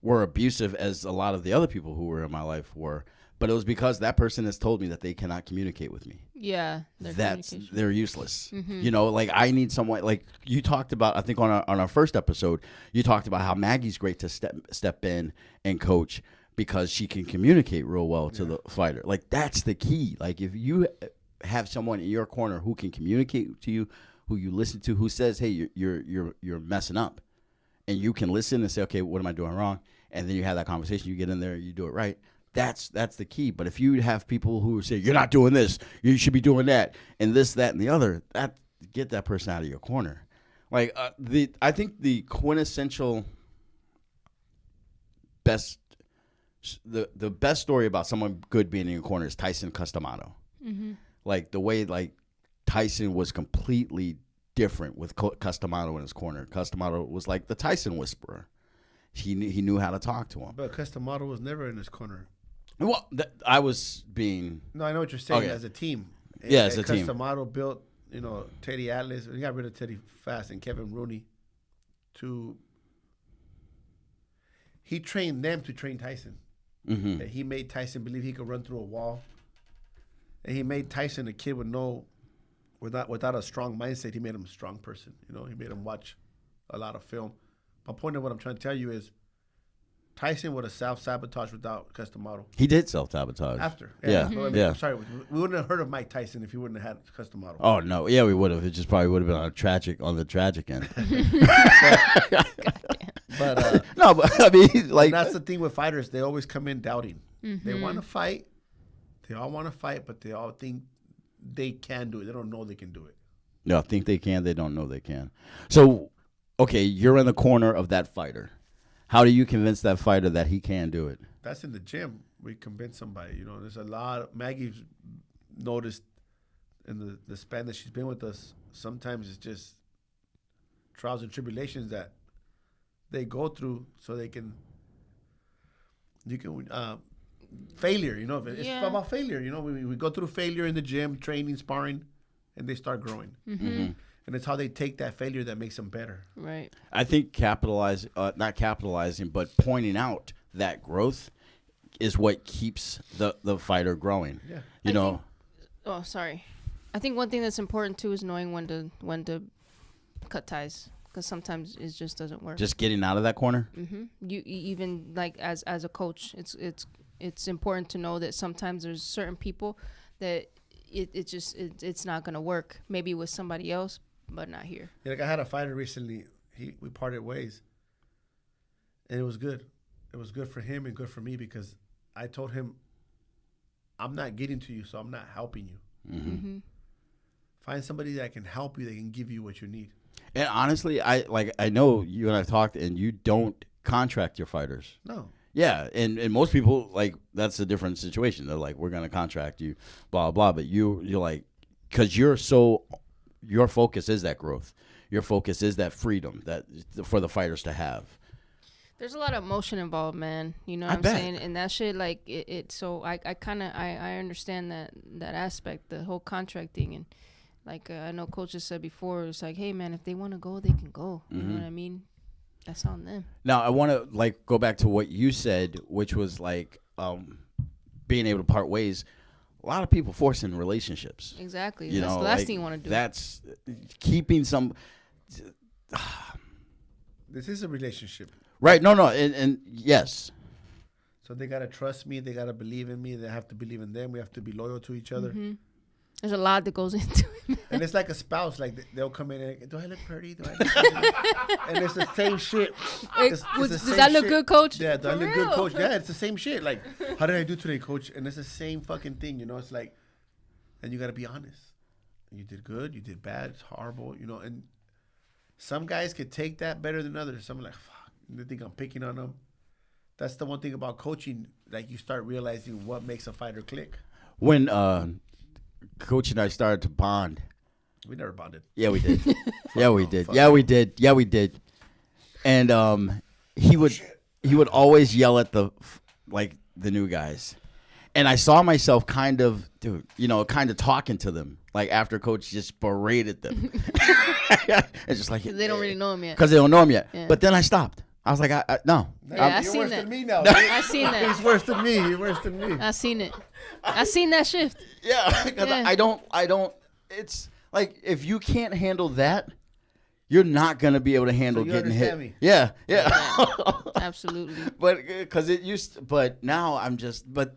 were abusive as a lot of the other people who were in my life were, but it was because that person has told me that they cannot communicate with me. Yeah. They're useless. You know, like I need someone, like you talked about, I think on our first episode, you talked about how Maggie's great to step in and coach because she can communicate real well to the fighter. Like that's the key. Like if you have someone in your corner who can communicate to you, who you listen to, who says, "Hey, you're messing up," and you can listen and say, "Okay, what am I doing wrong?" And then you have that conversation. You get in there, you do it right. That's the key. But if you have people who say, "You're not doing this, you should be doing that," and this, that, and the other, get that person out of your corner. Like I think the quintessential best, the best story about someone good being in your corner is Tyson Customato. Mm-hmm. Like the way like Tyson was completely different with Customato in his corner. Customato was like the Tyson whisperer. He knew how to talk to him. But Customato was never in his corner. Well, I was being. No, I know what you're saying. As a team. Yeah, as a team. Customato built, Teddy Atlas. He got rid of Teddy fast and Kevin Rooney. He trained them to train Tyson. Mm-hmm. And he made Tyson believe he could run through a wall. And he made Tyson a kid without a strong mindset. He made him a strong person. He made him watch a lot of film. My point of what I'm trying to tell you is Tyson would have self-sabotaged without Customato. He did self-sabotage. After. Yeah. Mm-hmm. Yeah. I'm sorry. We wouldn't have heard of Mike Tyson if he wouldn't have had Customato. Oh, no. Yeah, we would have. It just probably would have been on the tragic end. But no, but I mean, like. That's the thing with fighters. They always come in doubting. Mm-hmm. They want to fight. They all want to fight, but they all think they can do it. They don't know they can do it. No, think they can. They don't know they can. So, okay, you're in the corner of that fighter. How do you convince that fighter that he can do it? That's in the gym. We convince somebody. There's a lot. Maggie's noticed in the span that she's been with us, sometimes it's just trials and tribulations that they go through so you can failure, it's about failure. We go through failure in the gym, training, sparring, and they start growing. Mm-hmm. And it's how they take that failure that makes them better. Right. I think not capitalizing, but pointing out that growth is what keeps the fighter growing. Yeah. Sorry. I think one thing that's important too is knowing when to cut ties. Because sometimes it just doesn't work. Just getting out of that corner. Mm-hmm. You even like as a coach, it's important to know that sometimes there's certain people that it's not gonna work. Maybe with somebody else, but not here. Yeah, like I had a fighter recently. We parted ways, and it was good. It was good for him and good for me because I told him, I'm not getting to you, so I'm not helping you. Mm-hmm. Mm-hmm. Find somebody that can help you. That can give you what you need. And honestly, I know you and I talked, and you don't contract your fighters. No. Yeah, and most people, like, that's a different situation. They're like, we're going to contract you, blah, blah. But you're like, because your focus is that growth. Your focus is that freedom that for the fighters to have. There's a lot of emotion involved, man. You know what I'm saying? And that shit, like, so I kind of, I understand that aspect, the whole contracting. And, like, I know coaches said before, it's like, hey, man, if they want to go, they can go. You know what I mean? That's on them. Now, I want to, like, go back to what you said, which was, like, being able to part ways. A lot of people forcing relationships. Exactly. That's the last thing you want to do. That's keeping some. This is a relationship. Right. No. And yes. So they got to trust me. They got to believe in me. They have to believe in them. We have to be loyal to each other. Mm-hmm. There's a lot that goes into it. And it's like a spouse. Like, they'll come in and, do I look pretty? Do I look pretty? And it's the same shit. Does that look good, coach? Yeah, do I look good, coach? Yeah, it's the same shit. Like, how did I do today, coach? And it's the same fucking thing, It's like, and you got to be honest. You did good. You did bad. It's horrible, And some guys could take that better than others. Some are like, fuck. They think I'm picking on them. That's the one thing about coaching. Like, you start realizing what makes a fighter click. When Coach and I started to bond. We never bonded. Yeah, we did. Yeah, we did. Yeah, we did. Yeah, we did. And he would always yell at the new guys. And I saw myself kind of talking to them. Like, after Coach just berated them. It's just like. They don't really know him yet. Because they don't know him yet. Yeah. But then I stopped. I was like, no. Yeah, You're worse than me now. I seen that. He's worse than me. He's worse than me. I seen it. I seen that shift. Yeah, because I don't. It's like, if you can't handle that, you're not gonna be able to handle getting hit. Me. Yeah. Absolutely. But now I'm just. But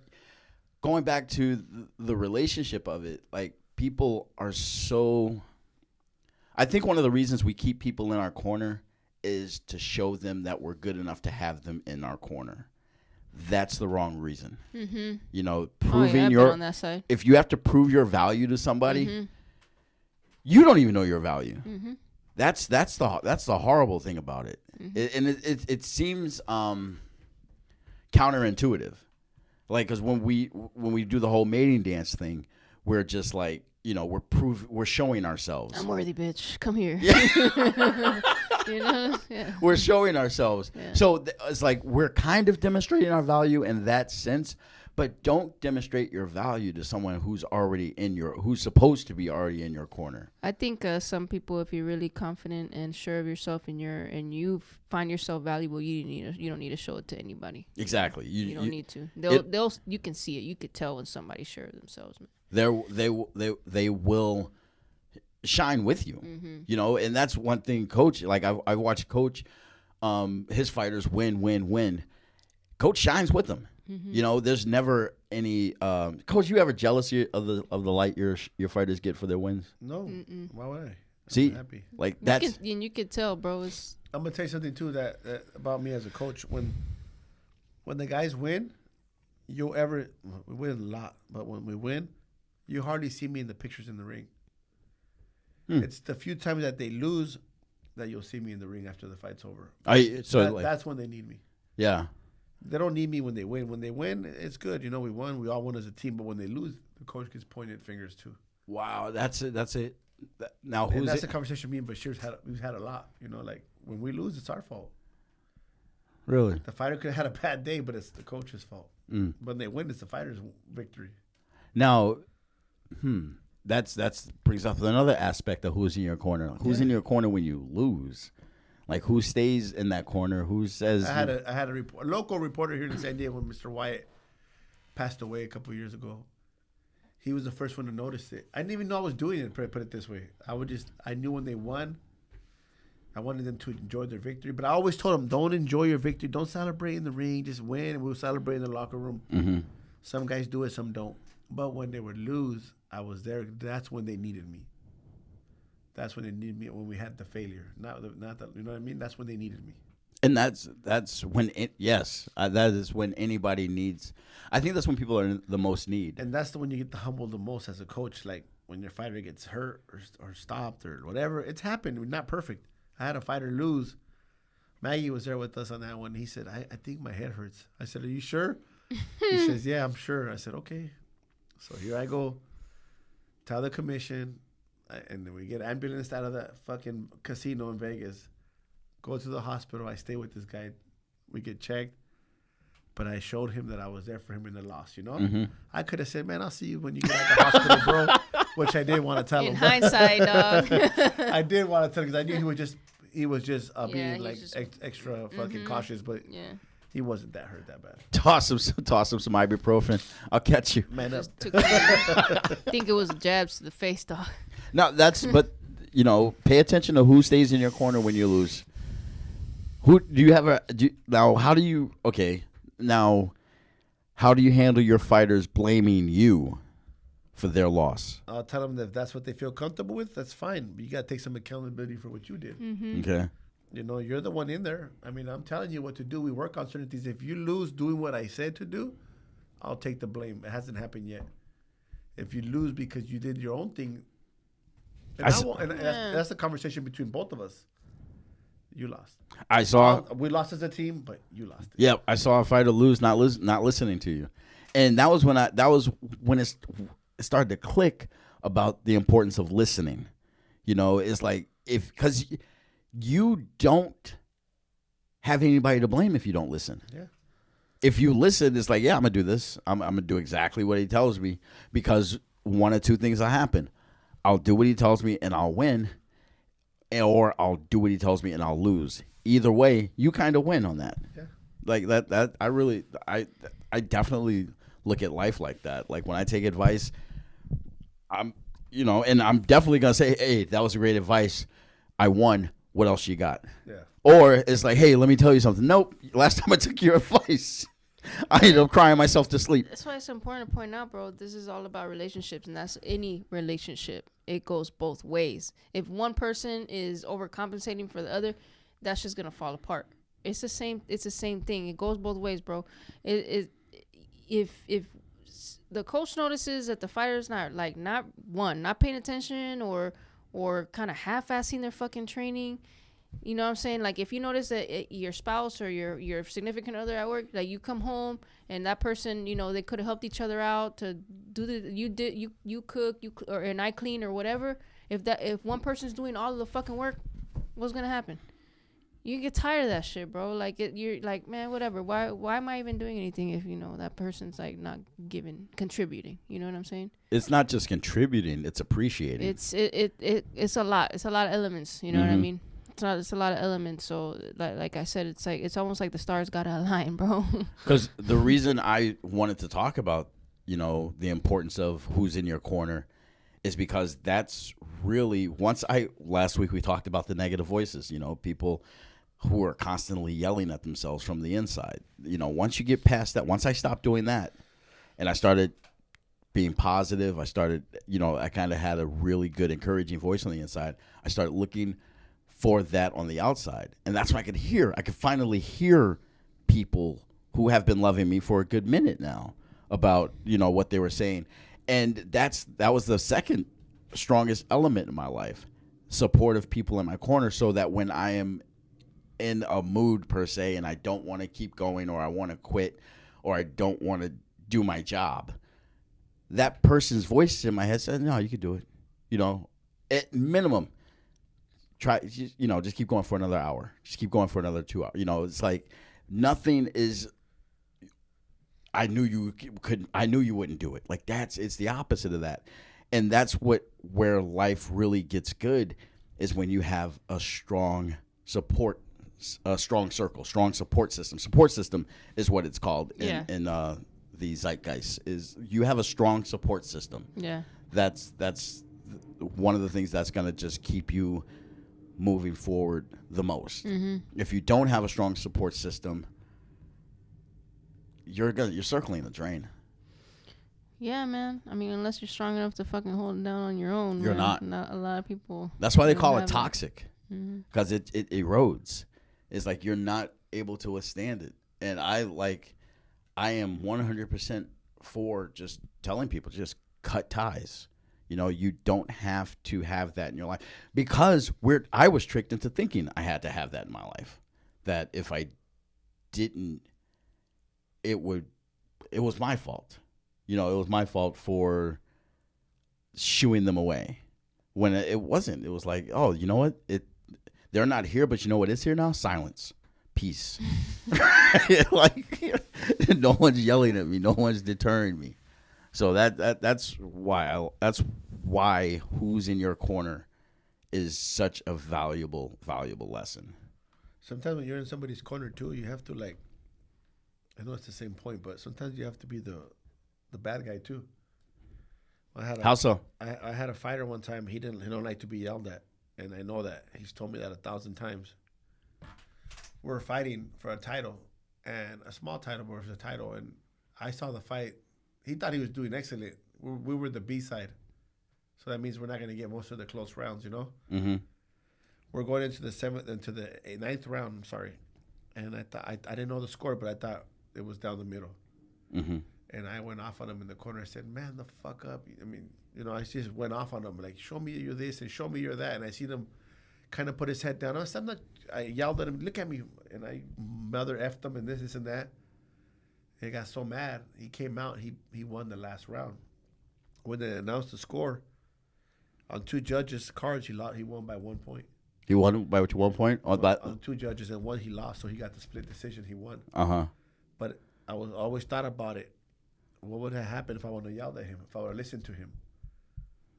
going back to the relationship of it, like, people are so. I think one of the reasons we keep people in our corner is to show them that we're good enough to have them in our corner. That's the wrong reason. Mm-hmm. Proving your on that side. If you have to prove your value to somebody, you don't even know your value. Mm-hmm. That's the horrible thing about it. Mm-hmm. It seems counterintuitive, like, because when we do the whole mating dance thing, we're just like, we're showing ourselves. I'm worthy, bitch. Come here. Yeah. Yeah. We're showing ourselves. Yeah. So it's like, we're kind of demonstrating our value in that sense, but don't demonstrate your value to someone who's supposed to be already in your corner. I think some people, if you're really confident and sure of yourself and you find yourself valuable, you don't need to show it to anybody. Exactly. You don't need to. You can see it. You could tell when somebody's sure of themselves, man. They will shine with you, and that's one thing. Coach, like, I watched Coach, his fighters win. Coach shines with them. Mm-hmm. There's never any. Coach, you ever jealous of the light your fighters get for their wins? No. Mm-mm. Why would I? See, happy. Like, that's. You could tell, bro. I'm gonna tell you something too that about me as a coach. When the guys win, we win a lot, but when we win, you hardly see me in the pictures in the ring. It's the few times that they lose that you'll see me in the ring after the fight's over. That's when they need me. Yeah. They don't need me when they win. When they win, it's good. We won. We all won as a team. But when they lose, the coach gets pointed fingers too. Wow, that's it. Now, that's the conversation me and Bashir's we've had a lot. Like, when we lose, it's our fault. Really? The fighter could have had a bad day, but it's the coach's fault. When they win, it's the fighter's victory. Now, that's brings up another aspect of who's in your corner. Who's in your corner when you lose? Like, who stays in that corner? Who says? I had a local reporter here in San Diego when Mr. Wyatt passed away a couple of years ago. He was the first one to notice it. I didn't even know I was doing it. Put it this way, I knew when they won. I wanted them to enjoy their victory, but I always told them, don't enjoy your victory. Don't celebrate in the ring. Just win, and we'll celebrate in the locker room. Mm-hmm. Some guys do it, some don't. But when they would lose, I was there. That's when they needed me. That's when they needed me, when we had the failure. Not the, you know what I mean? That's when they needed me. And that's when that is when anybody needs. I think that's when people are in the most need. And that's the when you get the humble the most as a coach. Like, when your fighter gets hurt or stopped or whatever. It's happened. We're not perfect. I had a fighter lose. Maggie was there with us on that one. He said, I think my head hurts. I said, are you sure? He says, yeah, I'm sure. I said, okay. So here I go. Tell the commission. And then we get ambulance out of that fucking casino in Vegas. Go to the hospital. I stay with this guy. We get checked. But I showed him that I was there for him in the loss, Mm-hmm. I could have said, man, I'll see you when you get out of the hospital, bro. Which I did want to tell him. In hindsight, dog. I did want to tell him because I knew he was just being like extra fucking cautious, but he wasn't that hurt that bad. Toss him some ibuprofen. I'll catch you. Man up. I think it was jabs to the face, dog. No, but pay attention to who stays in your corner when you lose. Who do you have how do you handle your fighters blaming you for their loss? I'll tell them that if that's what they feel comfortable with, that's fine. But you got to take some accountability for what you did. Mm-hmm. Okay. You're the one in there. I mean, I'm telling you what to do. We work on certain things. If you lose doing what I said to do, I'll take the blame. It hasn't happened yet. If you lose because you did your own thing, that's the conversation between both of us. You lost. I saw. We lost as a team, but you lost. Yep, I saw a fighter lose, not listening to you, and that was when it started to click about the importance of listening. You know, it's like because you don't have anybody to blame if you don't listen. Yeah. If you listen, it's like, yeah, I'm gonna do this. I'm gonna do exactly what he tells me, because one of two things will happen. I'll do what he tells me and I'll win, or I'll do what he tells me and I'll lose. Either way, you kind of win on that. Yeah. Like that I definitely look at life like that. Like when I take advice, and I'm definitely going to say, hey, that was great advice. I won. What else you got? Yeah. Or it's like, hey, let me tell you something. Nope. Last time I took your advice, I ended up crying myself to sleep. That's why it's important to point out, bro, this is all about relationships, and that's any relationship. It goes both ways. If one person is overcompensating for the other, that's just going to fall apart. It's the same thing. It goes both ways, bro. If the coach notices that the fighter's not paying attention or kind of half-assing their fucking training, you know what I'm saying? Like if you notice that your spouse or your significant other at work, like you come home and that person, you know, they could have helped each other out to do you cook, and I clean or whatever. If one person's doing all of the fucking work, what's gonna happen? You get tired of that shit, bro. Like you're like, man, whatever. Why am I even doing anything if you know that person's like not contributing? You know what I'm saying? It's not just contributing; it's appreciating. It's a lot. It's a lot of elements. You know what I mean? It's a lot of elements. So like I said, it's almost like the stars gotta align, bro. Because the reason I wanted to talk about, you know, the importance of who's in your corner is because that's really last week we talked about the negative voices, you know, people who are constantly yelling at themselves from the inside. You know, once you get past that, once I stopped doing that and I started being positive, I kind of had a really good encouraging voice on the inside. I started looking for that on the outside. And that's what I could finally hear people who have been loving me for a good minute now about, you know, what they were saying. And that was the second strongest element in my life, supportive people in my corner, so that when I am in a mood per se and I don't want to keep going, or I want to quit, or I don't want to do my job, that person's voice in my head says, no, you can do it. You know, at minimum, try, you know, just keep going for another hour. Just keep going for another 2 hours. You know, it's like nothing is, I knew you wouldn't do it. Like it's the opposite of that. And that's where life really gets good, is when you have a strong support, a strong circle, strong support system. Support system is what it's called in the zeitgeist, is you have a strong support system. Yeah. That's one of the things that's going to just keep you moving forward the most. Mm-hmm. If you don't have a strong support system, you're circling the drain. Yeah, man. I mean, unless you're strong enough to fucking hold it down on your own. You're not. Not a lot of people. That's why they call it toxic, because it erodes. It's like you're not able to withstand it. And I am 100% for just telling people, just cut ties. You know, you don't have to have that in your life, because I was tricked into thinking I had to have that in my life. That if I didn't, it was my fault. You know, it was my fault for shooing them away, when it wasn't. It was like, oh, you know what? They're not here, but you know what is here now? Silence. Peace. Like, no one's yelling at me. No one's deterring me. So that's why who's in your corner is such a valuable lesson. Sometimes when you're in somebody's corner too, you have to, like, I know it's the same point, but sometimes you have to be the bad guy too. How so? I had a fighter one time. He don't like to be yelled at, and I know that. He's told me that 1,000 times. We were fighting for a title, and a small title versus a title, and I saw the fight. He thought he was doing excellent. We were the B side, so that means we're not going to get most of the close rounds, you know. Mm-hmm. We're going into the ninth round. I'm sorry, and I thought I didn't know the score, but I thought it was down the middle. Mm-hmm. And I went off on him in the corner. I said, "Man, the fuck up!" I mean, you know, I just went off on him, like, "Show me you're this and show me you're that." And I see them kind of put his head down. I yelled at him, look at me, and I mother effed him and this and that. And he got so mad. He came out. He won the last round. When they announced the score, on 2 judges' cards, he won by 1 point. He won by 1 point? On 2 judges, and 1 he lost, so he got the split decision. He won. Uh-huh. But I always thought about it. What would have happened if I would have yelled at him, if I would have listened to him?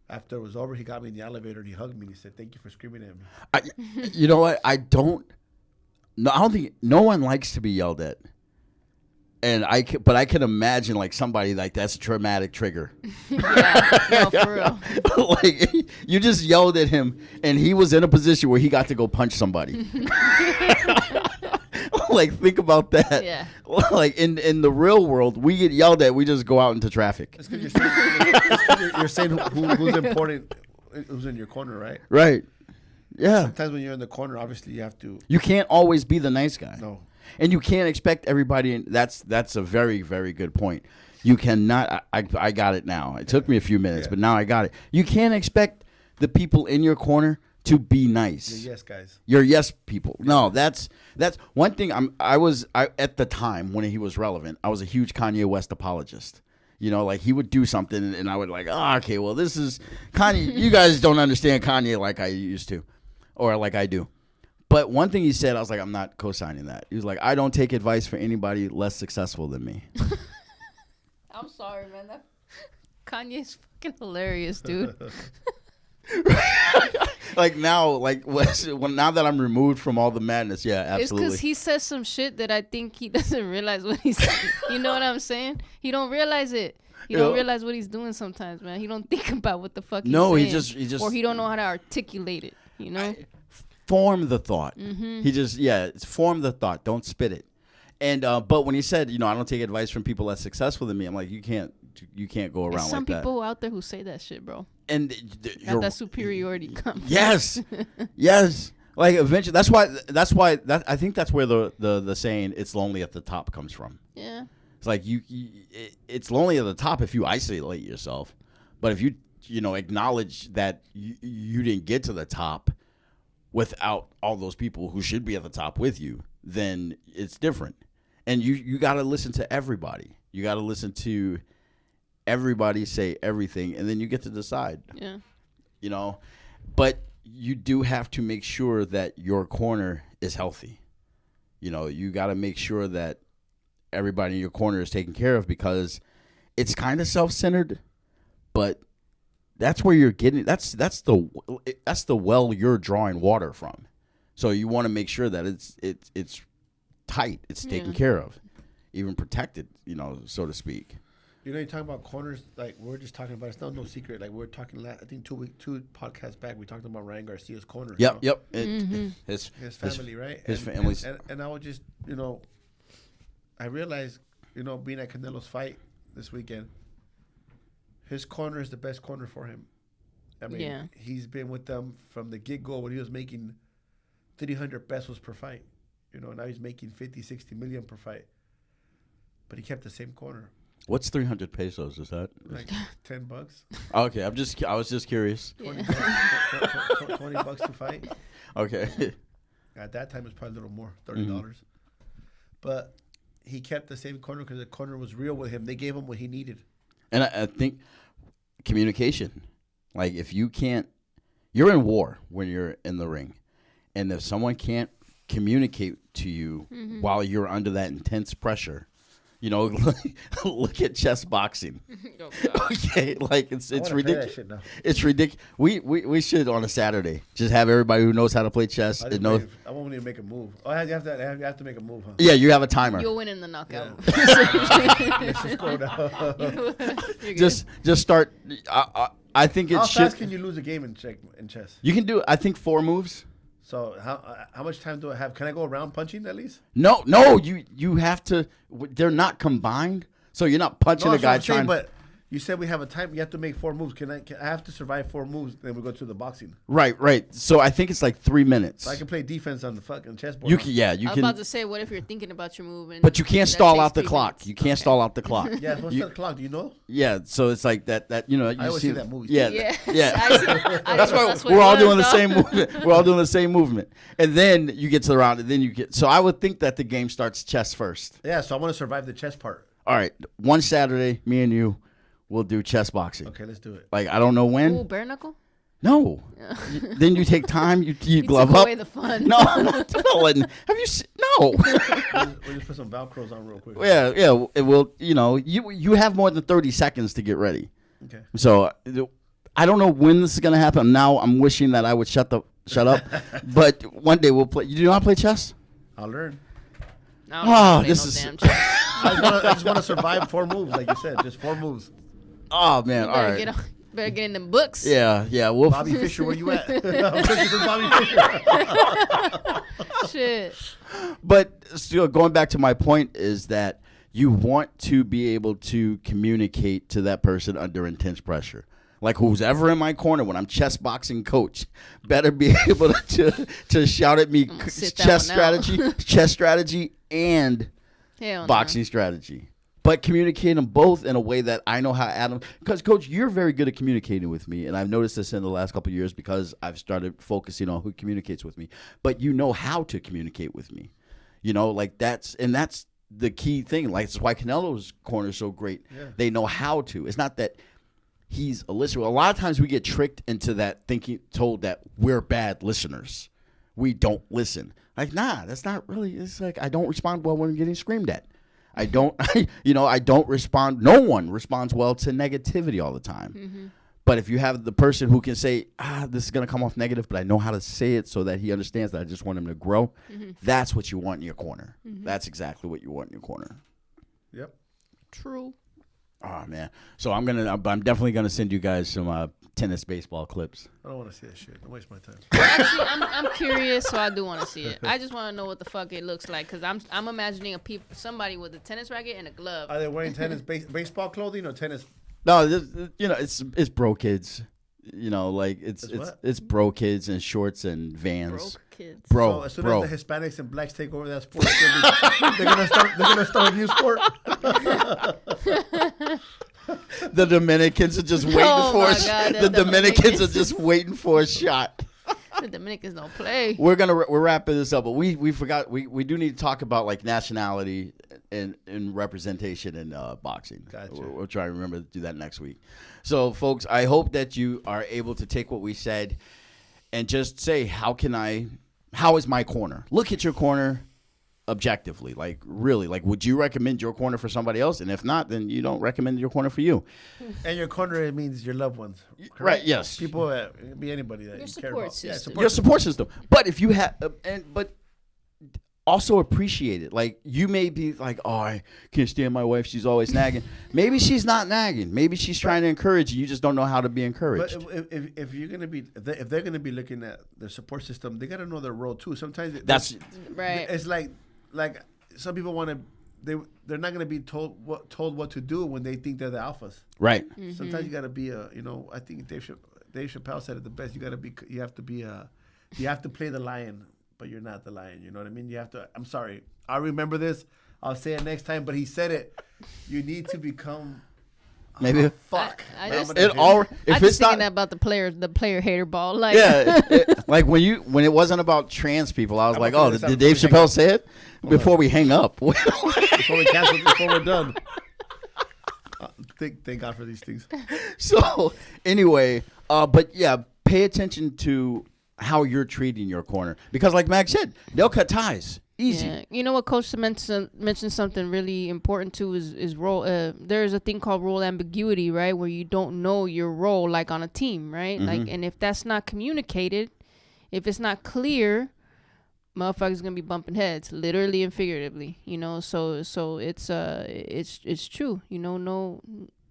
After it was over, he got me in the elevator and he hugged me and he said, "Thank you for screaming at me." You know what? I don't think no one likes to be yelled at. But I can imagine like somebody like that's a traumatic trigger. Yeah, no, for real. Like you just yelled at him and he was in a position where he got to go punch somebody. Like think about that. Yeah. Like in the real world, we get yelled at, we just go out into traffic. That's because you're saying who's important, who's in your corner, right? Right. Yeah. Sometimes when you're in the corner, obviously you have to. You can't always be the nice guy. No. And you can't expect everybody. That's a very, very good point. You cannot. I got it now. It took me a few minutes, but now I got it. You can't expect the people in your corner to be nice. You're yes guys. You're yes people. No, that's one thing. I was at the time when he was relevant. I was a huge Kanye West apologist. You know, like he would do something, and I would like, okay, well, this is Kanye. You guys don't understand Kanye like I used to, or like I do. But one thing he said, I was like, I'm not co-signing that. He was like, I don't take advice for anybody less successful than me. I'm sorry, man. Kanye's fucking hilarious, dude. Like now, now that I'm removed from all the madness, yeah, absolutely. It's because he says some shit that I think he doesn't realize what he's saying. You know what I'm saying? He don't realize it. He don't realize what he's doing sometimes, man. He don't think about what the fuck he's saying. he just or he don't know how to articulate it, you know? Form the thought. Mm-hmm. It's form the thought. Don't spit it. And but when he said, I don't take advice from people less successful than me, I'm like, you can't go around like that. Some people out there who say that shit, bro. And that superiority comes. Yes, yes. Like eventually, that's why I think that's where the saying "it's lonely at the top" comes from. Yeah. It's like it's lonely at the top if you isolate yourself, but if you acknowledge that you didn't get to the top without all those people who should be at the top with you, then it's different. And you got to listen to everybody. You got to listen to everybody say everything, and then you get to decide. Yeah. But you do have to make sure that your corner is healthy. You got to make sure that everybody in your corner is taken care of, because it's kind of self-centered, but that's where you're getting. That's the well you're drawing water from. So you want to make sure that it's tight, it's taken care of, even protected, so to speak. You're talking about corners, like we're just talking about. It's no secret. Like we're talking. I think 2 podcasts back, we talked about Ryan Garcia's corner. Yep. His family, right? His family. And I would just, I realized, being at Canelo's fight this weekend, his corner is the best corner for him. I mean, he's been with them from the get-go when he was making 300 pesos per fight. Now he's making 50, 60 million per fight. But he kept the same corner. What's 300 pesos? Is that like $10? Okay, I was just curious. 20 bucks to fight. Okay. At that time, it was probably a little more, $30. Mm-hmm. But he kept the same corner because the corner was real with him. They gave him what he needed. And I think communication. Like if you can't, you're in war when you're in the ring, and if someone can't communicate to you while you're under that intense pressure. Look at chess boxing. Okay, like it's ridiculous. It's ridiculous. We should on a Saturday just have everybody who knows how to play chess. I won't even make a move. Oh, you have to make a move, huh? Yeah, you have a timer. You'll win in the knockout. Yeah. Just start. I think it's. How fast can you lose a game in chess? You can do. I think 4 moves. So how much time do I have? Can I go around punching at least? No. You have to. They're not combined, so you're not punching a guy trying. But You said we have a time. You have to make 4 moves. Can I have to survive 4 moves? Then we go to the boxing. Right. So I think it's like 3 minutes. So I can play defense on the fucking chessboard. You can, yeah. You I was can. about to say, what if you're thinking about your move? But you can't stall out the clock. You can't stall out the clock. Yeah, what's the clock? Do you know? Yeah, so it's like that. You know, you I always see that movie. Yeah. That's why we're all doing the same movement. We're all doing the same movement, and then you get to the round, and then you get. So I would think that the game starts chess first. Yeah, so I want to survive the chess part. All right, one Saturday, me and you. We'll do chess boxing. Okay, let's do it. Like, I don't know when. Ooh, bare knuckle? No. Then you take time. You glove took up. Away the fun. No, I'm not telling. Have you seen? No. We'll just put some Velcros on real quick. Yeah. It will. You know, you have more than 30 seconds to get ready. Okay. So I don't know when this is gonna happen. Now I'm wishing that I would shut up. But one day we'll play. You do not play chess? I'll learn. No, this is. I just want to survive 4 moves, like you said, just 4 moves. Oh man! All right. Better get in the books. Yeah. We'll Bobby Fischer, where you at? I'm looking for Bobby Fischer. Shit. But still, going back to my point is that you want to be able to communicate to that person under intense pressure. Like who's ever in my corner when I'm chess boxing coach better be able to shout at me chess strategy and boxing strategy. But communicate them both in a way that I know how Adam. Because, Coach, you're very good at communicating with me, and I've noticed this in the last couple of years because I've started focusing on who communicates with me. But you know how to communicate with me. You know, like that's the key thing. Like that's why Canelo's corner is so great. Yeah. They know how to. It's not that he's a listener. A lot of times we get tricked into that thinking, told that we're bad listeners. We don't listen. Like, nah, that's not really. It's like I don't respond well when I'm getting screamed at. I don't respond. No one responds well to negativity all the time. Mm-hmm. But if you have the person who can say, this is going to come off negative, but I know how to say it so that he understands that I just want him to grow, that's what you want in your corner. Mm-hmm. That's exactly what you want in your corner. Yep. True. Oh, man. So I'm definitely going to send you guys some tennis baseball clips. I don't want to see that shit. Don't waste my time. Actually, I'm curious, so I do want to see it. I just want to know what the fuck it looks like because I'm imagining somebody with a tennis racket and a glove. Are they wearing tennis baseball clothing or tennis? No, it's bro kids. You know, like it's bro kids and shorts and Vans. Broke kids. Bro, so as soon as the Hispanics and blacks take over that sport, they're gonna start a new sport. The Dominicans are just waiting for the Dominicans are just waiting for a shot. The Dominicans don't play. We're wrapping this up, but we forgot we do need to talk about like nationality and representation in boxing. Gotcha. We'll try to remember to do that next week. So, folks, I hope that you are able to take what we said and just say, how is my corner? Look at your corner objectively, like really, like would you recommend your corner for somebody else? And if not, then you don't recommend your corner for you. And your corner, it means your loved ones, correct? Right? Yes. People, it could be anybody that you care about. Your support system. But if you have, but also appreciate it. Like you may be like, oh, I can't stand my wife. She's always nagging. Maybe she's not nagging. Maybe she's trying to encourage you. You just don't know how to be encouraged. But if you're gonna be, if they're gonna be looking at their support system, they gotta know their role too. Sometimes that's right. It's like some people want to. They're not gonna be told what to do when they think they're the alphas. Right. Mm-hmm. Sometimes you gotta be I think Dave Chappelle said it the best. You have to play the lion, but you're not the lion. You know what I mean? You have to. I'm sorry. I remember this. I'll say it next time. But he said it. You need to become. Maybe fuck. I just thinking about the player hater ball. Like like when it wasn't about trans people, I was like, oh, did Dave Chappelle say it before we hang up? Before we cancel, before we're done. Thank God for these things. So anyway, but yeah, pay attention to how you're treating your corner because, like Mag said, they'll cut ties. Easy. Yeah. You know what, Coach mentioned something really important too is role. There's a thing called role ambiguity, right? Where you don't know your role, like on a team, right? Mm-hmm. Like, and if that's not communicated, if it's not clear, motherfuckers gonna be bumping heads, literally and figuratively. You know, so it's true. You know, no,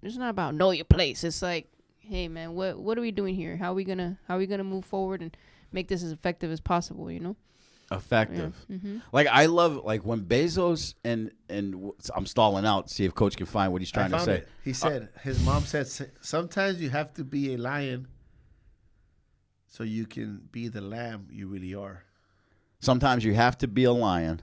it's not about know your place. It's like, hey man, what are we doing here? How are we gonna move forward and make this as effective as possible? You know. effective. Like I love like when Bezos and I'm stalling out. See if Coach can find what he's trying to say. He said his mom said sometimes you have to be a lion so you can be the lamb you really are. Sometimes you have to be a lion.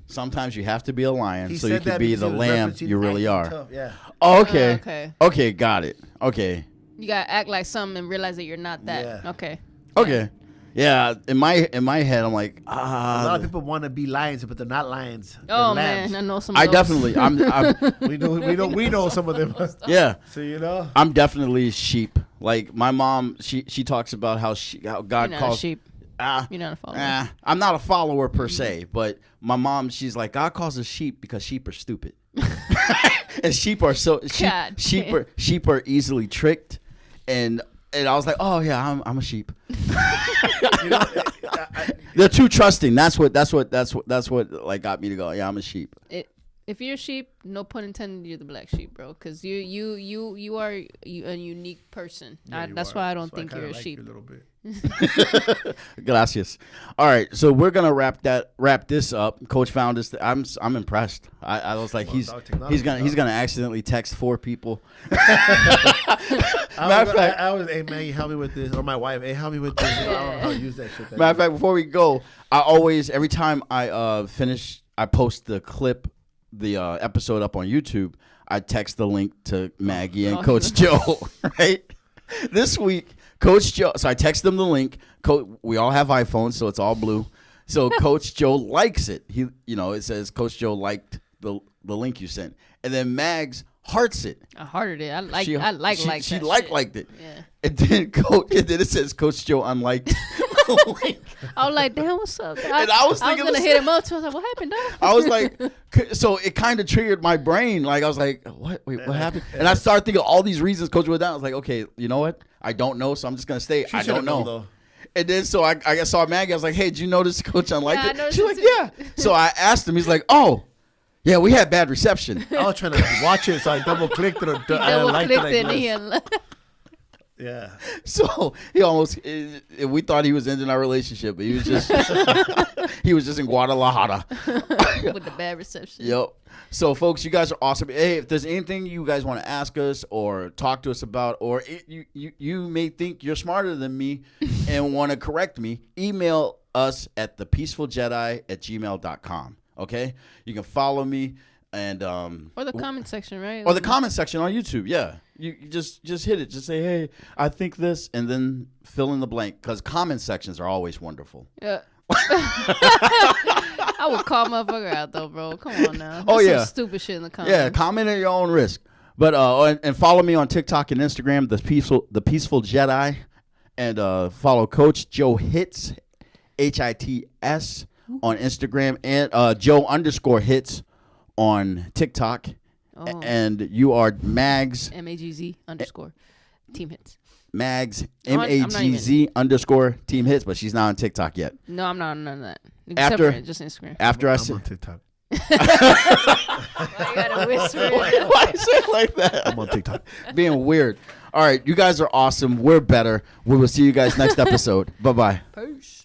Sometimes you have to be a lion He so you said can that be because the he was lamb referencing you really acting are. tough, yeah. Oh, okay. Okay. Okay, got it. Okay. You gotta act like something and realize that you're not that. Yeah. Okay. Okay. Yeah, in my head, I'm like, A lot of people want to be lions, but they're not lions. They're Oh lambs. man, I know some. Of I those. definitely, I'm we know some of them. yeah. So you know, I'm definitely sheep. Like my mom, she talks about how God You're not calls a sheep. You're not a follower. I'm not a follower per se, but my mom, she's like, God calls us sheep because sheep are stupid, and sheep are sheep are easily tricked, and I was like, oh yeah, I'm a sheep. you know, They're too trusting. That's what like got me to go. Yeah, I'm a sheep. If you're a sheep, no pun intended, you're the black sheep, bro. Because you are a unique person. Yeah, That's why I don't think you're a sheep. You a little bit. Gracias. All right, so we're gonna wrap this up. Coach found us. I'm impressed. I was like, he's gonna accidentally text 4 people. I was, hey man, help me with this, or my wife, hey, help me with this. I don't know how to use that shit. Matter of fact, before we go, I always every time I finish, I post the clip, the episode up on YouTube. I text the link to Maggie and Coach Joe. Right, this week. Coach Joe, so I text them the link. We all have iPhones, so it's all blue. So Coach Joe likes it. It says Coach Joe liked the link you sent, and then Mags hearts it. I hearted it. She liked it. Yeah. And then it says Coach Joe unliked the link. I was like, damn, what's up? And I was gonna hit him up too. I was like, what happened, dog? I was like, so it kind of triggered my brain. Like I was like, what? Wait, what happened? And I started thinking of all these reasons Coach went down. I was like, okay, you know what? I don't know, so I'm just gonna stay. I don't know. Though. And then so I saw Maggie. I was like, hey, did you notice Coach unliked it? She's like, yeah. So I asked him. He's like, oh. Yeah, we had bad reception. I was trying to watch it, so I double clicked it. Yeah. So he almost. We thought he was ending our relationship, but he was just. he was just in Guadalajara with the bad reception. Yep. So, folks, you guys are awesome. Hey, if there's anything you guys want to ask us or talk to us about, or you may think you're smarter than me and want to correct me, email us at thepeacefuljedi@gmail.com. Okay, you can follow me and or the comment section, right? Or the comment section on YouTube. Yeah, you just hit it. Just say, hey, I think this, and then fill in the blank, because comment sections are always wonderful. Yeah. I would call motherfucker out though, bro. Come on now. There's some stupid shit in the comments. Yeah, comment at your own risk. But and follow me on TikTok and Instagram, the Peaceful Jedi, and follow Coach Joe Hits, HITS on Instagram, and Joe_Hits on TikTok. Oh. And you are Mags MAGZ _ Team Hits. Mags MAGZ _ Team Hits, but she's not on TikTok yet. No, I'm not on none of that. Except for just Instagram. After I'm on TikTok. Why you gotta whisper? Why you say it like that? I'm on TikTok. Being weird. All right, you guys are awesome. We're better. We will see you guys next episode. Bye-bye. Peace.